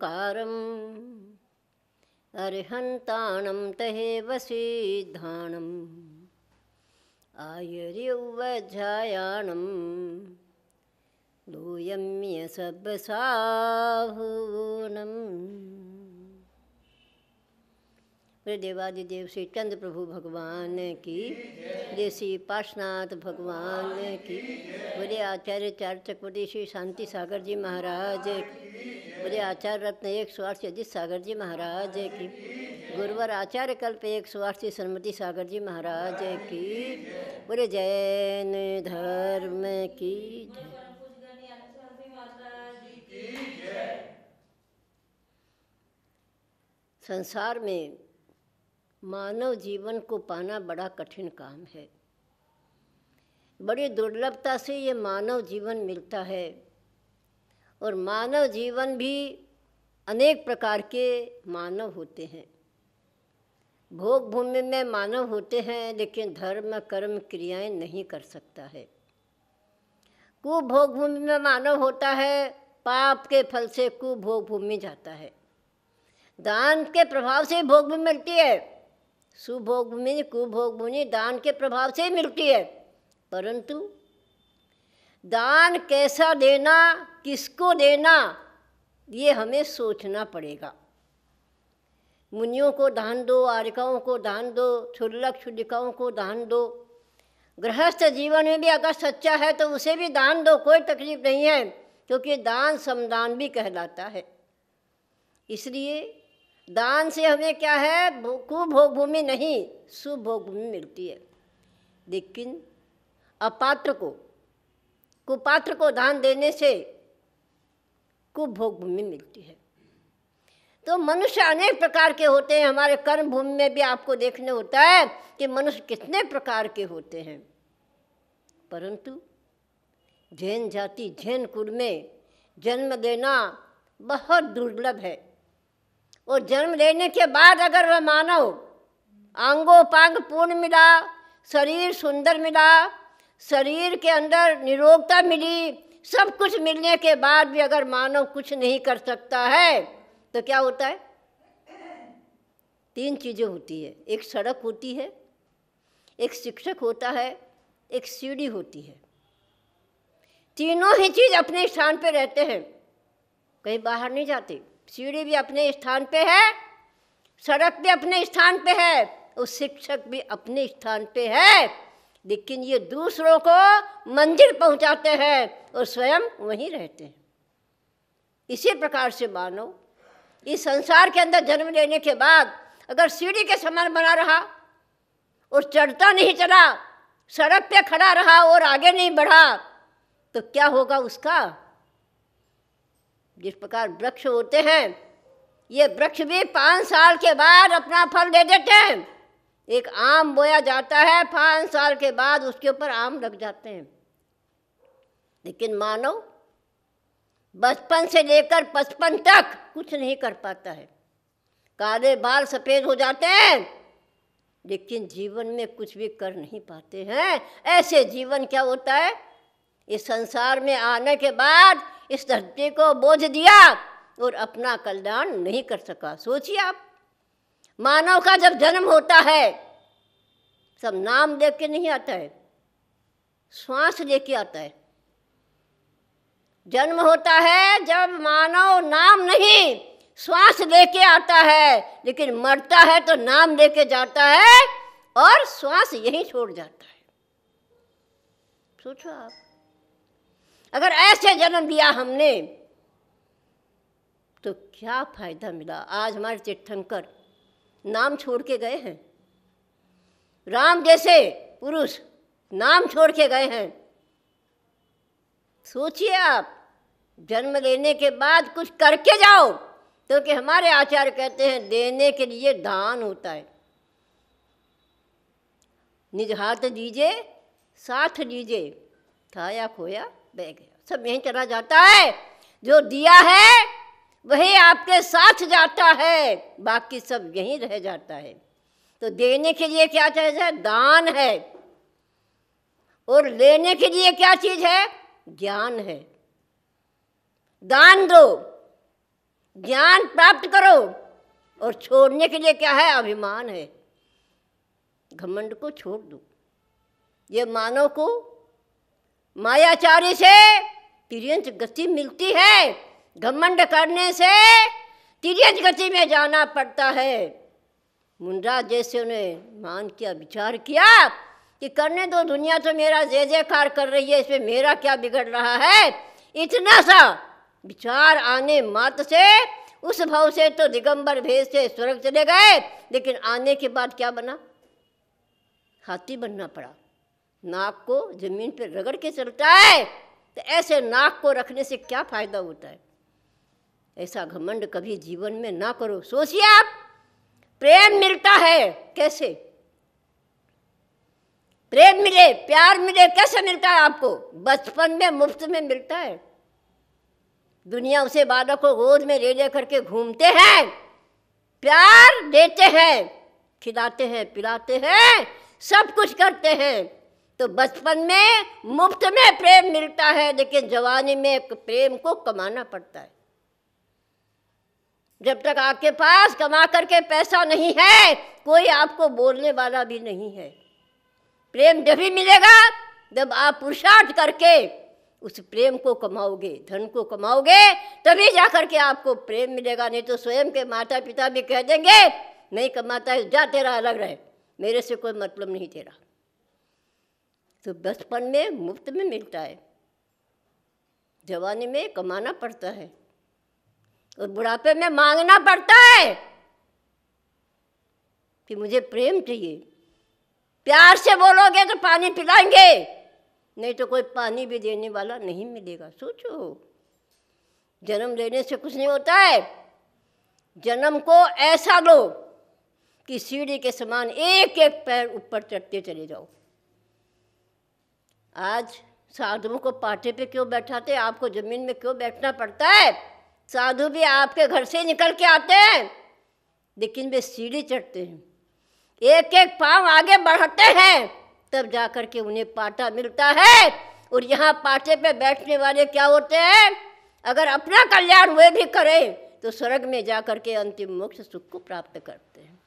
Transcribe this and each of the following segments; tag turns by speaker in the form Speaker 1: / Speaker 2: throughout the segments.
Speaker 1: ओंकारम् अर्हन्ताणं तहेव सिद्धाणम् आयुर्यौवज्झायाणं लोयम्य सब्बसाहूनम्। देवादिदेव श्री चंद्र प्रभु भगवान की, देसी पार्श्वनाथ भगवान की, बड़े आचार्य चार चक्रवर्ती श्री शांति सागर जी महाराज की, बड़े आचार्य रत्न 108 श्री अजित सागर जी महाराज की, गुरुवर आचार्य कल्प 108 श्री सरमती सागर जी महाराज की, बड़े जैन धर्म की जय। संसार में मानव जीवन को पाना बड़ा कठिन काम है। बड़ी दुर्लभता से ये मानव जीवन मिलता है और मानव जीवन भी अनेक प्रकार के मानव होते हैं। भोग भूमि में मानव होते हैं, लेकिन धर्म कर्म क्रियाएं नहीं कर सकता है। कुभोग भूमि में मानव होता है, पाप के फल से कुभोग भूमि जाता है। दान के प्रभाव से भोग भूमि मिलती है, सुभोग भूमि कुभोग भूमि दान के प्रभाव से मिलती है। परंतु दान कैसा देना, किसको देना, ये हमें सोचना पड़ेगा। मुनियों को दान दो, आर्यकाओं को दान दो, क्षुल्लक क्षुल्लिकाओं को दान दो। गृहस्थ जीवन में भी अगर सच्चा है तो उसे भी दान दो, कोई तकलीफ नहीं है, क्योंकि दान समदान भी कहलाता है। इसलिए दान से हमें क्या है, कुभोग भूमि नहीं सुभोग भूमि मिलती है। लेकिन अपात्र को, कुपात्र को दान देने से कुभोग भूमि मिलती है। तो मनुष्य अनेक प्रकार के होते हैं। हमारे कर्म भूमि में भी आपको देखने होता है कि मनुष्य कितने प्रकार के होते हैं। परंतु जैन जाति, जैन कुल में जन्म लेना बहुत दुर्लभ है। और जन्म लेने के बाद अगर वह मानव आंगोपांग पूर्ण मिला, शरीर सुंदर मिला, शरीर के अंदर निरोगता मिली, सब कुछ मिलने के बाद भी अगर मानव कुछ नहीं कर सकता है तो क्या होता है? 3 चीज़ें होती है। एक सड़क होती है, एक शिक्षक होता है, एक सीढ़ी होती है। तीनों ही चीज़ अपने स्थान पे रहते हैं, कहीं बाहर नहीं जाते। सीढ़ी भी अपने स्थान पे है, सड़क भी अपने स्थान पे है, और शिक्षक भी अपने स्थान पे है। लेकिन ये दूसरों को मंजिल पहुंचाते हैं और स्वयं वहीं रहते हैं। इसी प्रकार से मानव इस संसार के अंदर जन्म लेने के बाद अगर सीढ़ी के समान बना रहा और चढ़ता नहीं चला, सड़क पे खड़ा रहा और आगे नहीं बढ़ा, तो क्या होगा उसका? जिस प्रकार वृक्ष होते हैं, ये वृक्ष भी 5 साल के बाद अपना फल दे देते हैं। एक आम बोया जाता है, 5 साल के बाद उसके ऊपर आम लग जाते हैं। लेकिन मानव बचपन से लेकर 55 तक कुछ नहीं कर पाता है। काले बाल सफ़ेद हो जाते हैं, लेकिन जीवन में कुछ भी कर नहीं पाते हैं। ऐसे जीवन क्या होता है? इस संसार में आने के बाद इस धरती को बोझ दिया और अपना कल्याण नहीं कर सका। सोचिए आप, मानव का जब जन्म होता है, सब नाम लेके नहीं आता है, श्वास लेके आता है। जन्म होता है जब मानव नाम नहीं श्वास लेके आता है, लेकिन मरता है तो नाम लेके जाता है और श्वास यहीं छोड़ जाता है। सोचो आप, अगर ऐसे जन्म लिया हमने तो क्या फायदा मिला? आज हमारे तीर्थंकर नाम छोड़ के गए हैं, राम जैसे पुरुष नाम छोड़ के गए हैं। सोचिए आप, जन्म लेने के बाद कुछ करके जाओ, क्योंकि हमारे आचार्य कहते हैं देने के लिए दान होता है। निज हाथ दीजिए साथ लीजिए, खाया खोया बह गया, सब यहीं चला जाता है। जो दिया है वही आपके साथ जाता है, बाकी सब यहीं रह जाता है। तो देने के लिए क्या चाहिए? दान है। और लेने के लिए क्या चीज़ है? ज्ञान है। दान दो, ज्ञान प्राप्त करो। और छोड़ने के लिए क्या है? अभिमान है। घमंड को छोड़ दो। ये मानव को मायाचारी से तिर्यंच गति मिलती है। घमंड करने से तिर्यंच गति में जाना पड़ता है। मुंडराज जैसे उन्हें मान किया, विचार किया कि करने दो, दुनिया तो मेरा जय जयकार कर रही है, इसमें मेरा क्या बिगड़ रहा है। इतना सा विचार आने मात्र से उस भाव से तो दिगंबर भेष से स्वर्ग चले गए, लेकिन आने के बाद क्या बना? हाथी बनना पड़ा। नाक को जमीन पर रगड़ के चलता है, तो ऐसे नाक को रखने से क्या फायदा होता है? ऐसा घमंड कभी जीवन में ना करो। सोचिए आप, प्रेम मिलता है कैसे? प्रेम मिले, प्यार मिले, कैसे मिलता है आपको? बचपन में मुफ्त में मिलता है। दुनिया उसे बालक को गोद में ले करके घूमते हैं, प्यार देते हैं, खिलाते हैं, पिलाते हैं, सब कुछ करते हैं। तो बचपन में मुफ्त में प्रेम मिलता है, लेकिन जवानी में प्रेम को कमाना पड़ता है। जब तक आपके पास कमा करके पैसा नहीं है, कोई आपको बोलने वाला भी नहीं है। प्रेम जब ही मिलेगा जब आप पुरुषार्थ करके उस प्रेम को कमाओगे, धन को कमाओगे, तभी जा करके आपको प्रेम मिलेगा। नहीं तो स्वयं के माता पिता भी कह देंगे, नहीं कमाता है, जा तेरा अलग रहे, मेरे से कोई मतलब नहीं तेरा। तो बचपन में मुफ्त में मिलता है, जवानी में कमाना पड़ता है, और बुढ़ापे में मांगना पड़ता है कि मुझे प्रेम चाहिए। प्यार से बोलोगे तो पानी पिलाएंगे, नहीं तो कोई पानी भी देने वाला नहीं मिलेगा। सोचो, जन्म लेने से कुछ नहीं होता है। जन्म को ऐसा लो कि सीढ़ी के समान एक एक पैर ऊपर चढ़ते चले जाओ। आज साधुओं को पाटे पे क्यों बैठाते? आपको जमीन में क्यों बैठना पड़ता है? साधु भी आपके घर से निकल के आते हैं, लेकिन वे सीढ़ी चढ़ते हैं, एक एक पांव आगे बढ़ाते हैं, तब जाकर के उन्हें पाटा मिलता है। और यहाँ पाटे पे बैठने वाले क्या होते हैं? अगर अपना कल्याण वे भी करें तो स्वर्ग में जाकर के अंतिम मोक्ष सुख को प्राप्त करते हैं।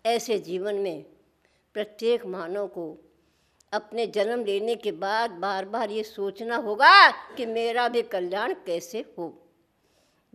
Speaker 1: ऐसे जीवन में प्रत्येक मानव को अपने जन्म लेने के बाद बार बार ये सोचना होगा कि मेरा भी कल्याण कैसे हो।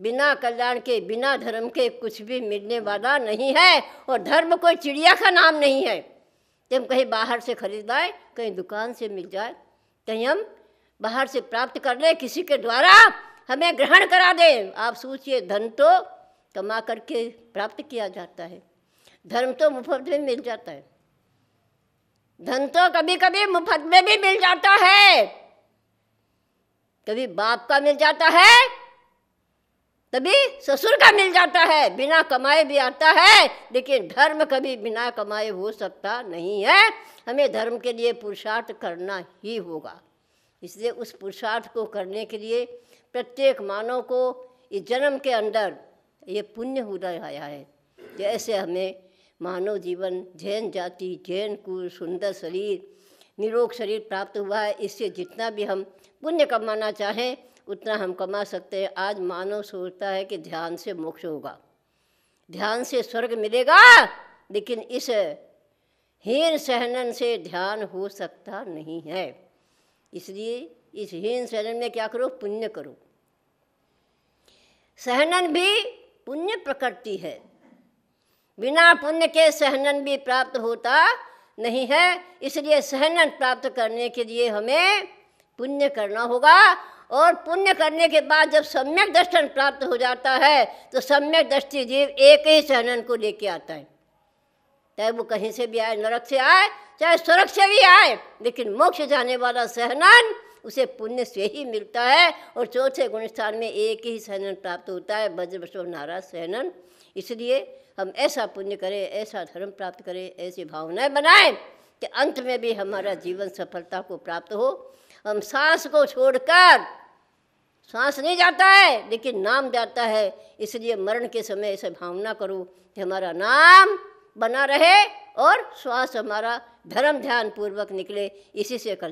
Speaker 1: बिना कल्याण के, बिना धर्म के कुछ भी मिलने वाला नहीं है। और धर्म कोई चिड़िया का नाम नहीं है कि हम कहीं बाहर से खरीद लाए, कहीं दुकान से मिल जाए, कहीं हम बाहर से प्राप्त कर लें, किसी के द्वारा हमें ग्रहण करा दें। आप सोचिए, धन तो कमा करके प्राप्त किया जाता है, धर्म तो मुफ्त में मिल जाता है। धन तो कभी कभी मुफ्त में भी मिल जाता है, कभी बाप का मिल जाता है, तभी ससुर का मिल जाता है, बिना कमाए भी आता है। लेकिन धर्म कभी बिना कमाए हो सकता नहीं है। हमें धर्म के लिए पुरुषार्थ करना ही होगा। इसलिए उस पुरुषार्थ को करने के लिए प्रत्येक मानव को इस जन्म के अंदर ये पुण्य उदय आया है। जैसे हमें मानव जीवन, जैन जाति, जैन कुल, सुंदर शरीर, निरोग शरीर प्राप्त हुआ है, इससे जितना भी हम पुण्य कमाना चाहें उतना हम कमा सकते हैं। आज मानव सोचता है कि ध्यान से मोक्ष होगा, ध्यान से स्वर्ग मिलेगा, लेकिन इस हीन सहनन से ध्यान हो सकता नहीं है। इसलिए इस हीन सहनन में क्या करो? पुण्य करो। सहनन भी पुण्य प्रकृति है, बिना पुण्य के सहनन भी प्राप्त होता नहीं है। इसलिए सहनन प्राप्त करने के लिए हमें पुण्य करना होगा। और पुण्य करने के बाद जब सम्यक दर्शन प्राप्त हो जाता है तो सम्यक दृष्टि जीव एक ही सहनन को लेके आता है। चाहे वो कहीं से भी आए, नरक से आए, चाहे स्वर्ग से भी आए, लेकिन मोक्ष जाने वाला सहनन उसे पुण्य से ही मिलता है। और चौथे गुण स्थान में एक ही सहनन प्राप्त होता है, वज्र बसव नाराज सहनन। इसलिए हम ऐसा पुण्य करें, ऐसा धर्म प्राप्त करें, ऐसी भावनाएं बनाएं कि अंत में भी हमारा जीवन सफलता को प्राप्त हो। हम सांस को छोड़कर, सांस नहीं जाता है लेकिन नाम जाता है, इसलिए मरण के समय ऐसे भावना करो कि हमारा नाम बना रहे और श्वास हमारा धर्म ध्यान पूर्वक निकले। इसी से कर